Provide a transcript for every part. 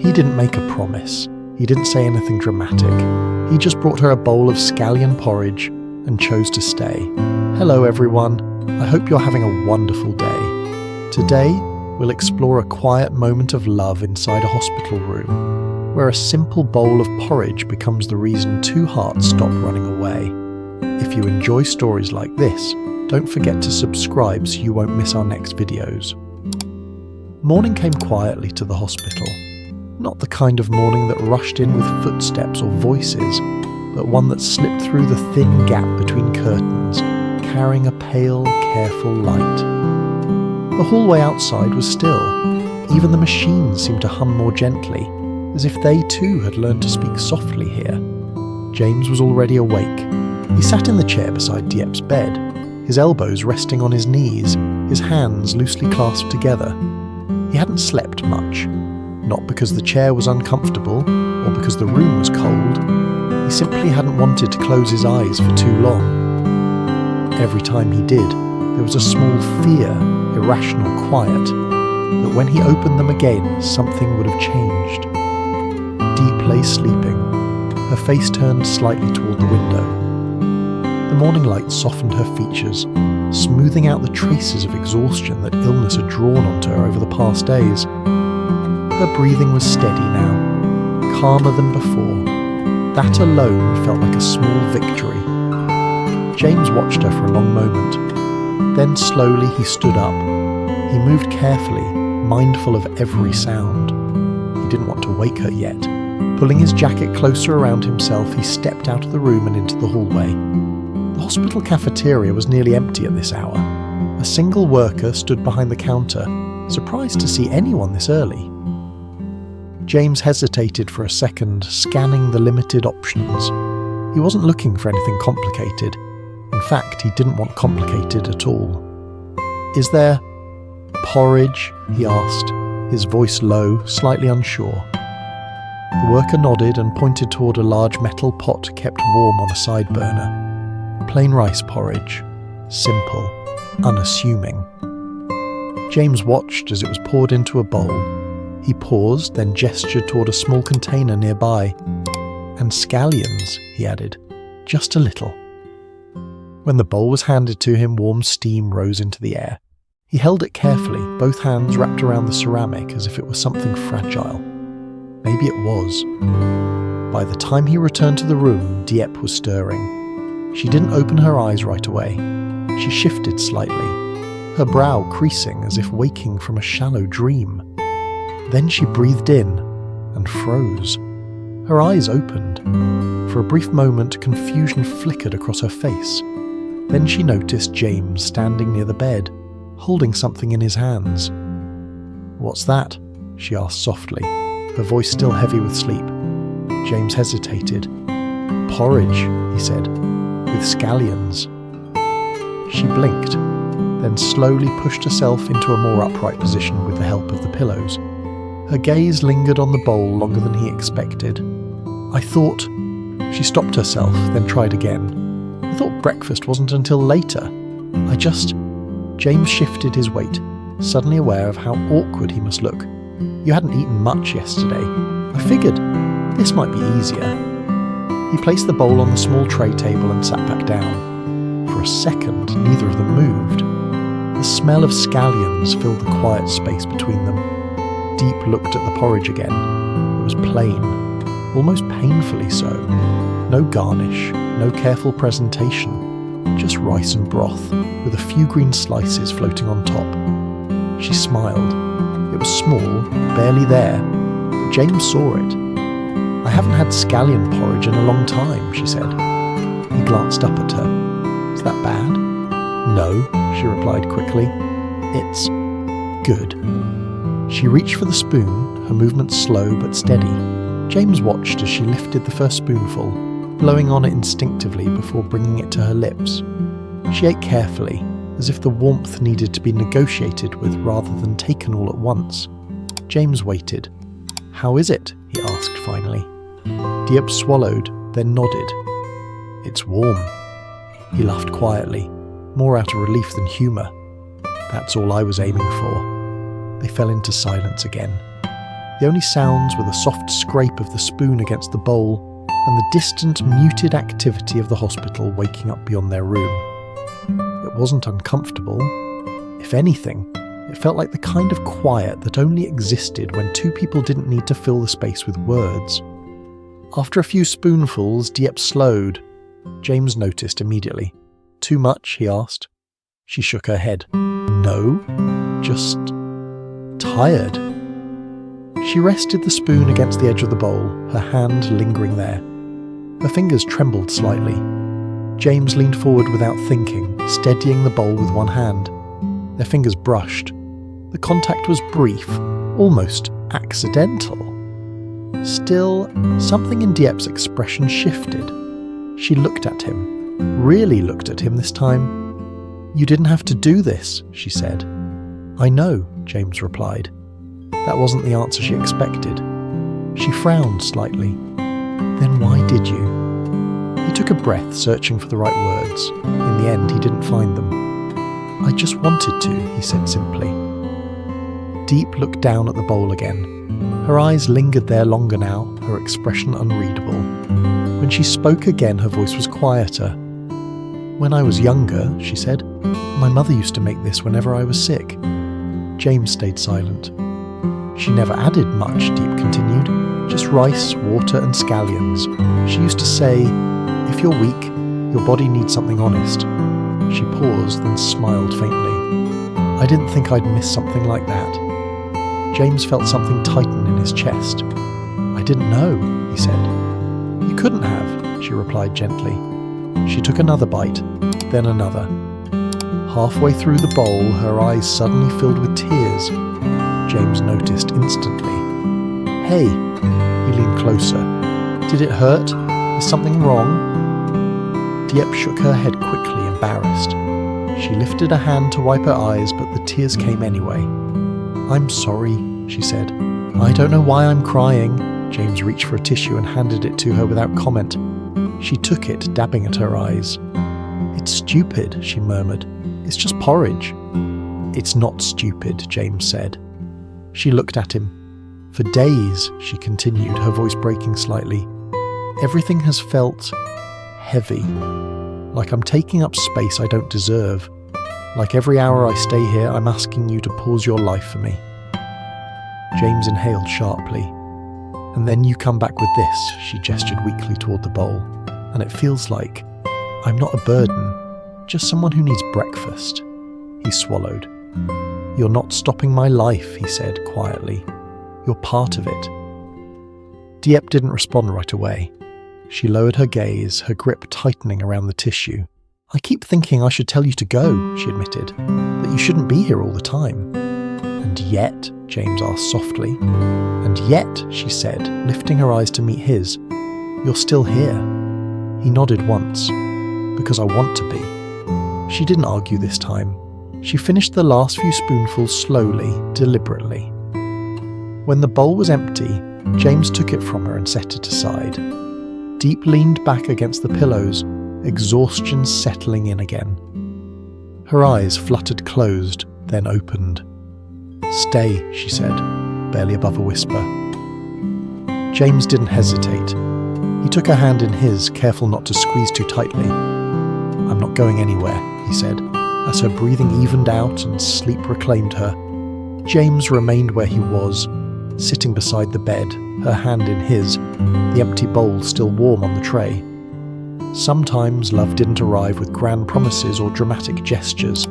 He didn't make a promise. He didn't say anything dramatic. He just brought her a bowl of scallion porridge and chose to stay. Hello everyone. I hope you're having a wonderful day. Today, we'll explore a quiet moment of love inside a hospital room, where a simple bowl of porridge becomes the reason two hearts stop running away. If you enjoy stories like this, don't forget to subscribe so you won't miss our next videos. Morning came quietly to the hospital. Not the kind of morning that rushed in with footsteps or voices, but one that slipped through the thin gap between curtains, carrying a pale, careful light. The hallway outside was still. Even the machines seemed to hum more gently, as if they too had learned to speak softly here. James was already awake. He sat in the chair beside Diep's bed, his elbows resting on his knees, his hands loosely clasped together. He hadn't slept much, not because the chair was uncomfortable or because the room was cold. He simply hadn't wanted to close his eyes for too long. Every time he did, there was a small fear, irrational quiet, that when he opened them again, something would have changed. Deep lay sleeping, her face turned slightly toward the window. The morning light softened her features, smoothing out the traces of exhaustion that illness had drawn onto her over the past days. Her breathing was steady now, calmer than before. That alone felt like a small victory. James watched her for a long moment. Then slowly he stood up. He moved carefully, mindful of every sound. He didn't want to wake her yet. Pulling his jacket closer around himself, he stepped out of the room and into the hallway. The hospital cafeteria was nearly empty at this hour. A single worker stood behind the counter, surprised to see anyone this early. James hesitated for a second, scanning the limited options. He wasn't looking for anything complicated. In fact, he didn't want complicated at all. "Is there porridge?" he asked, his voice low, slightly unsure. The worker nodded and pointed toward a large metal pot kept warm on a side burner. Plain rice porridge. Simple. Unassuming. James watched as it was poured into a bowl. He paused, then gestured toward a small container nearby. "And scallions," he added. "Just a little." When the bowl was handed to him, warm steam rose into the air. He held it carefully, both hands wrapped around the ceramic as if it was something fragile. Maybe it was. By the time he returned to the room, Diep was stirring. She didn't open her eyes right away. She shifted slightly, her brow creasing as if waking from a shallow dream. Then she breathed in and froze. Her eyes opened. For a brief moment, confusion flickered across her face. Then she noticed James standing near the bed, holding something in his hands. "What's that?" she asked softly, her voice still heavy with sleep. James hesitated. "Porridge," he said, "with scallions." She blinked, then slowly pushed herself into a more upright position with the help of the pillows. Her gaze lingered on the bowl longer than he expected. "I thought—" She stopped herself, then tried again. "I thought breakfast wasn't until later. James shifted his weight, suddenly aware of how awkward he must look. "You hadn't eaten much yesterday. I figured this might be easier." He placed the bowl on the small tray table and sat back down. For a second, neither of them moved. The smell of scallions filled the quiet space between them. Deep looked at the porridge again. It was plain, almost painfully so. No garnish, no careful presentation, just rice and broth, with a few green slices floating on top. She smiled. It was small, barely there, but James saw it. "I haven't had scallion porridge in a long time," she said. He glanced up at her. "Is that bad?" "No," she replied quickly. "It's good." She reached for the spoon, her movements slow but steady. James watched as she lifted the first spoonful, blowing on it instinctively before bringing it to her lips. She ate carefully, as if the warmth needed to be negotiated with rather than taken all at once. James waited. "How is it?" he asked finally. Diep swallowed, then nodded. "It's warm." He laughed quietly, more out of relief than humour. "That's all I was aiming for." They fell into silence again. The only sounds were the soft scrape of the spoon against the bowl and the distant, muted activity of the hospital waking up beyond their room. It wasn't uncomfortable. If anything, it felt like the kind of quiet that only existed when two people didn't need to fill the space with words. After a few spoonfuls, Diep slowed. James noticed immediately. "Too much?" he asked. She shook her head. "No, just tired." She rested the spoon against the edge of the bowl, her hand lingering there. Her fingers trembled slightly. James leaned forward without thinking, steadying the bowl with one hand. Their fingers brushed. The contact was brief, almost accidental. Still, something in Diep's expression shifted. She looked at him, really looked at him this time. "You didn't have to do this," she said. "I know," James replied. That wasn't the answer she expected. She frowned slightly. "Then why did you?" He took a breath, searching for the right words. In the end, he didn't find them. "I just wanted to," he said simply. Diep looked down at the bowl again. Her eyes lingered there longer now, her expression unreadable. When she spoke again, her voice was quieter. "When I was younger," she said, "my mother used to make this whenever I was sick." James stayed silent. "She never added much," Diep continued. "Just rice, water and scallions. She used to say, 'If you're weak, your body needs something honest.'" She paused, then smiled faintly. "I didn't think I'd miss something like that." James felt something tighten in his chest. "I didn't know," he said. "You couldn't have," she replied gently. She took another bite, then another. Halfway through the bowl, her eyes suddenly filled with tears. James noticed instantly. "Hey," he leaned closer. "Did it hurt? Is something wrong?" Diep shook her head quickly, embarrassed. She lifted a hand to wipe her eyes, but the tears came anyway. "I'm sorry," she said. "I don't know why I'm crying." James reached for a tissue and handed it to her without comment. She took it, dabbing at her eyes. "It's stupid," she murmured. "It's just porridge." "It's not stupid," James said. She looked at him. "For days," she continued, her voice breaking slightly, "everything has felt heavy. Like I'm taking up space I don't deserve. Like every hour I stay here, I'm asking you to pause your life for me." James inhaled sharply. "And then you come back with this," she gestured weakly toward the bowl. "And it feels like I'm not a burden, just someone who needs breakfast." He swallowed. "You're not stopping my life," he said quietly. "You're part of it." Diep didn't respond right away. She lowered her gaze, her grip tightening around the tissue. "I keep thinking I should tell you to go," she admitted, "that you shouldn't be here all the time." "And yet?" James asked softly. "And yet," she said, lifting her eyes to meet his, "you're still here." He nodded once. "Because I want to be." She didn't argue this time. She finished the last few spoonfuls slowly, deliberately. When the bowl was empty, James took it from her and set it aside. Diep leaned back against the pillows, exhaustion settling in again. Her eyes fluttered closed, then opened. "Stay," she said, barely above a whisper. James didn't hesitate. He took her hand in his, careful not to squeeze too tightly. "I'm not going anywhere," he said, as her breathing evened out and sleep reclaimed her. James remained where he was, sitting beside the bed, her hand in his, the empty bowl still warm on the tray. Sometimes love didn't arrive with grand promises or dramatic gestures.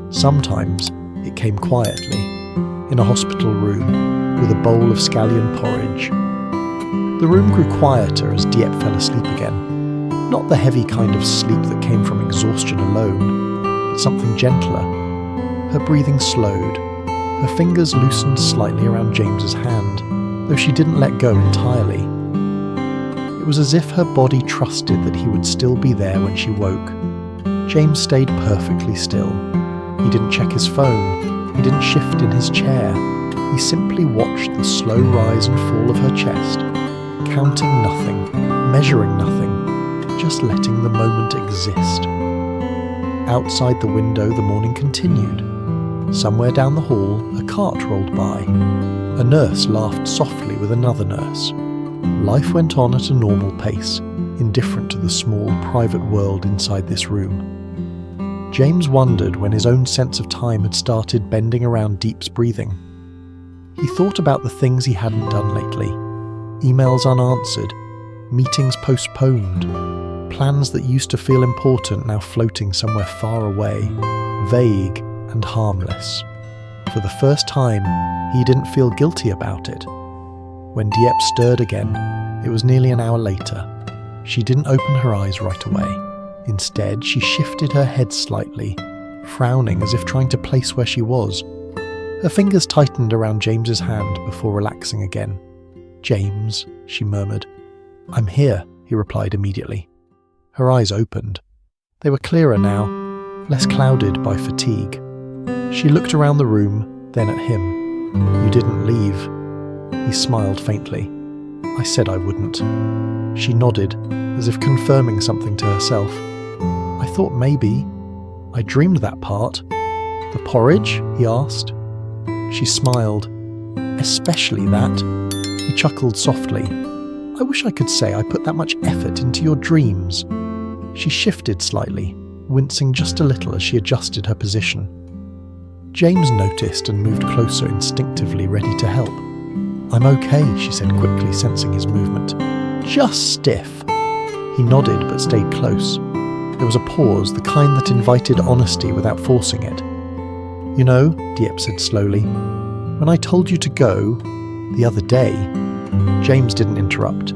Sometimes it came quietly, in a hospital room, with a bowl of scallion porridge. The room grew quieter as Diep fell asleep again. Not the heavy kind of sleep that came from exhaustion alone, but something gentler. Her breathing slowed. Her fingers loosened slightly around James's hand, though she didn't let go entirely. It was as if her body trusted that he would still be there when she woke. James stayed perfectly still. He didn't check his phone. He didn't shift in his chair. He simply watched the slow rise and fall of her chest, counting nothing, measuring nothing, just letting the moment exist. Outside the window, the morning continued. Somewhere down the hall, a cart rolled by. A nurse laughed softly with another nurse. Life went on at a normal pace, indifferent to the small, private world inside this room. James wondered when his own sense of time had started bending around Deep's breathing. He thought about the things he hadn't done lately. Emails unanswered, meetings postponed, plans that used to feel important now floating somewhere far away, vague and harmless. For the first time, he didn't feel guilty about it. When Diep stirred again, it was nearly an hour later. She didn't open her eyes right away. Instead, she shifted her head slightly, frowning as if trying to place where she was. Her fingers tightened around James's hand before relaxing again. "James," she murmured. "I'm here," he replied immediately. Her eyes opened. They were clearer now, less clouded by fatigue. She looked around the room, then at him. "You didn't leave." He smiled faintly. "I said I wouldn't." She nodded, as if confirming something to herself. "I thought maybe. I dreamed that part." "The porridge?" he asked. She smiled. "Especially that." He chuckled softly. "I wish I could say I put that much effort into your dreams." She shifted slightly, wincing just a little as she adjusted her position. James noticed and moved closer instinctively, ready to help. "I'm okay," she said quickly, sensing his movement. "Just stiff." He nodded but stayed close. There was a pause, the kind that invited honesty without forcing it. "You know," Diep said slowly, "when I told you to go, the other day..." James didn't interrupt.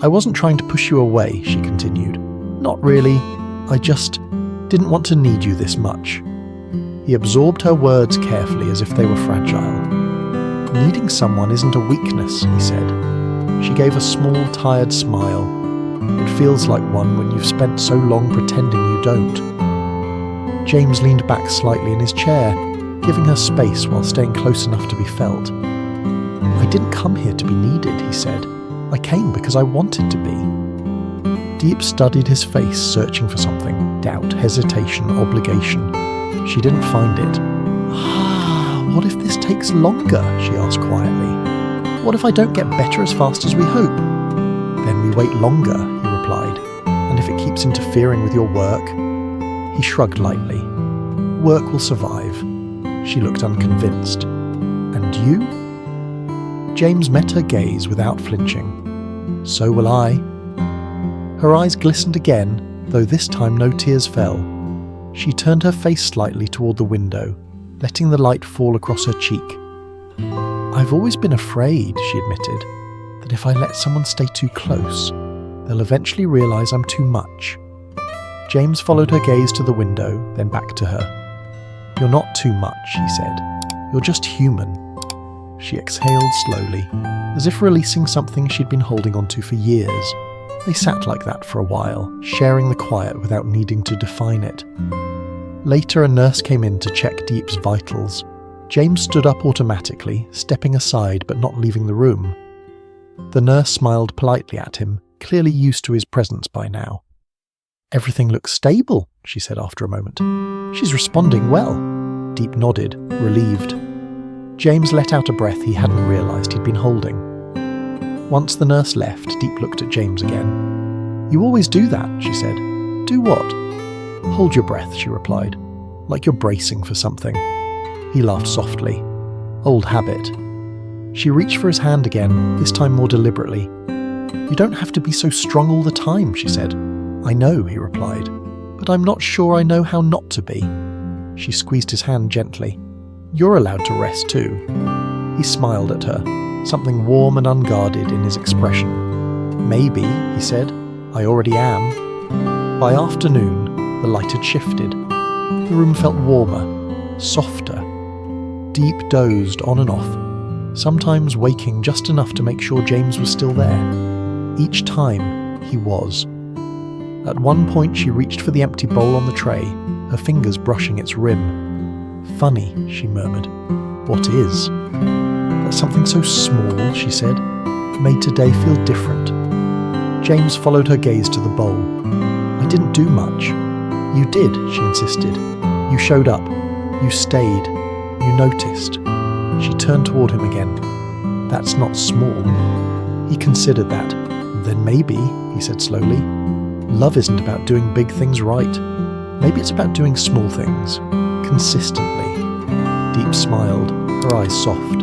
"I wasn't trying to push you away," she continued. "Not really. I just didn't want to need you this much." He absorbed her words carefully as if they were fragile. "Needing someone isn't a weakness," he said. She gave a small, tired smile. "It feels like one when you've spent so long pretending you don't." James leaned back slightly in his chair, giving her space while staying close enough to be felt. "I didn't come here to be needed," he said. "I came because I wanted to be." Deep studied his face, searching for something. Doubt, hesitation, obligation. She didn't find it. "What if this takes longer?" she asked quietly. "What if I don't get better as fast as we hope?" "Then we wait longer," he replied. "And if it keeps interfering with your work?" He shrugged lightly. "Work will survive." She looked unconvinced. "And you?" James met her gaze without flinching. "So will I." Her eyes glistened again, though this time no tears fell. She turned her face slightly toward the window, letting the light fall across her cheek. "I've always been afraid," she admitted, "that if I let someone stay too close, they'll eventually realize I'm too much." James followed her gaze to the window, then back to her. "You're not too much," he said. "You're just human." She exhaled slowly, as if releasing something she'd been holding onto for years. They sat like that for a while, sharing the quiet without needing to define it. Later, a nurse came in to check Deep's vitals. James stood up automatically, stepping aside but not leaving the room. The nurse smiled politely at him, clearly used to his presence by now. "Everything looks stable," she said after a moment. "She's responding well." Deep nodded, relieved. James let out a breath he hadn't realised he'd been holding. Once the nurse left, Deep looked at James again. "You always do that," she said. "Do what?" "Hold your breath," she replied, "like you're bracing for something." He laughed softly. "Old habit." She reached for his hand again, this time more deliberately. "You don't have to be so strong all the time," she said. "I know," he replied, "but I'm not sure I know how not to be." She squeezed his hand gently. "You're allowed to rest too." He smiled at her, something warm and unguarded in his expression. "Maybe," he said, "I already am." By afternoon, the light had shifted. The room felt warmer, softer. Deep dozed on and off, sometimes waking just enough to make sure James was still there. Each time, he was. At one point, she reached for the empty bowl on the tray, her fingers brushing its rim. "Funny," she murmured. "What is?" "That something so small," she said, "made today feel different." James followed her gaze to the bowl. "I didn't do much." "You did," she insisted. "You showed up. You stayed. You noticed. She turned toward him again. That's not small. He considered that. Then maybe, he said slowly, love isn't about doing big things right. Maybe it's about doing small things, consistently. Deep smiled, her eyes soft.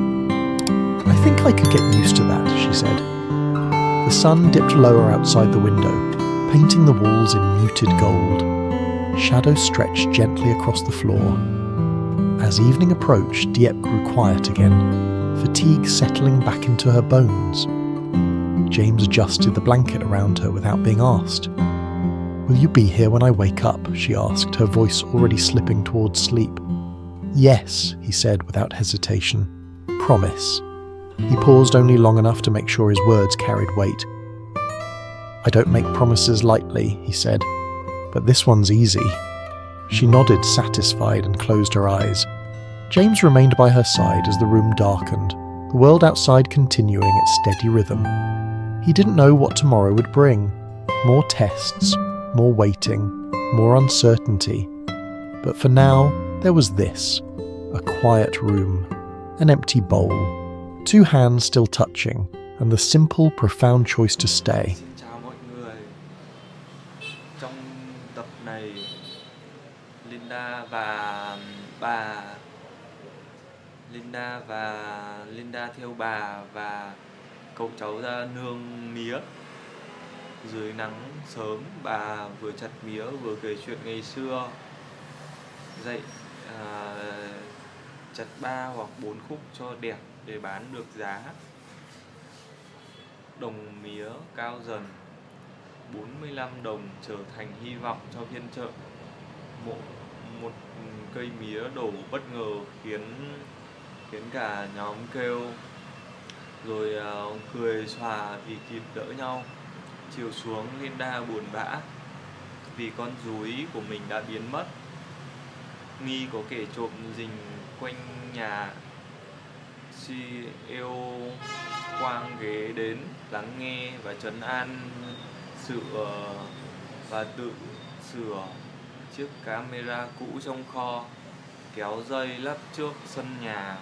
I think I could get used to that, she said. The sun dipped lower outside the window, painting the walls in muted gold. Shadows stretched gently across the floor. As evening approached, Diep grew quiet again, fatigue settling back into her bones. James adjusted the blanket around her without being asked. Will you be here when I wake up? She asked, her voice already slipping towards sleep. Yes, he said without hesitation. Promise. He paused only long enough to make sure his words carried weight. I don't make promises lightly, he said, but this one's easy. She nodded, satisfied, and closed her eyes. James remained by her side as the room darkened, the world outside continuing its steady rhythm. He didn't know what tomorrow would bring. More tests, more waiting, more uncertainty. But for now, there was this. A quiet room, an empty bowl, two hands still touching, and the simple, profound choice to stay. Xin chào mọi người. Trong tập này, Linda theo bà và cậu cháu ra nương mía. Dưới nắng sớm, bà vừa chặt mía vừa kể chuyện ngày xưa. Dậy chặt 3 hoặc 4 khúc cho đẹp để bán được giá. Đồng mía cao dần, 45 đồng trở thành hy vọng cho phiên chợ. Một cây mía đổ bất ngờ khiến cả nhóm kêu, rồi cười xòa vì kịp đỡ nhau. Chiều xuống, Linda buồn bã vì con rúi của mình đã biến mất. Nghi có kẻ trộm rình quanh nhà. CEO quang ghế đến lắng nghe và trấn an và tự sửa chiếc camera cũ trong kho, kéo dây lắp trước sân nhà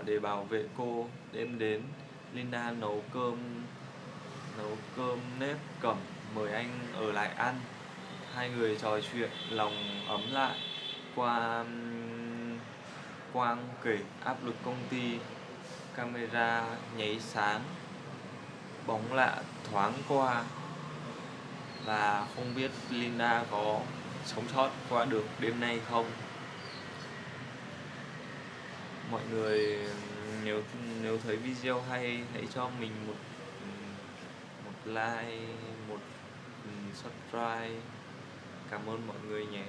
để bảo vệ cô. Đêm đến, Linda nấu cơm nếp cẩm mời anh ở lại ăn. Hai người trò chuyện lòng ấm lại. Quang kể áp lực công ty, camera nháy sáng, bóng lạ thoáng qua, và không biết Linda có sống sót qua được đêm nay không. Mọi người nếu thấy video hay, hãy cho mình một like, một subscribe. Cảm ơn mọi người nhé.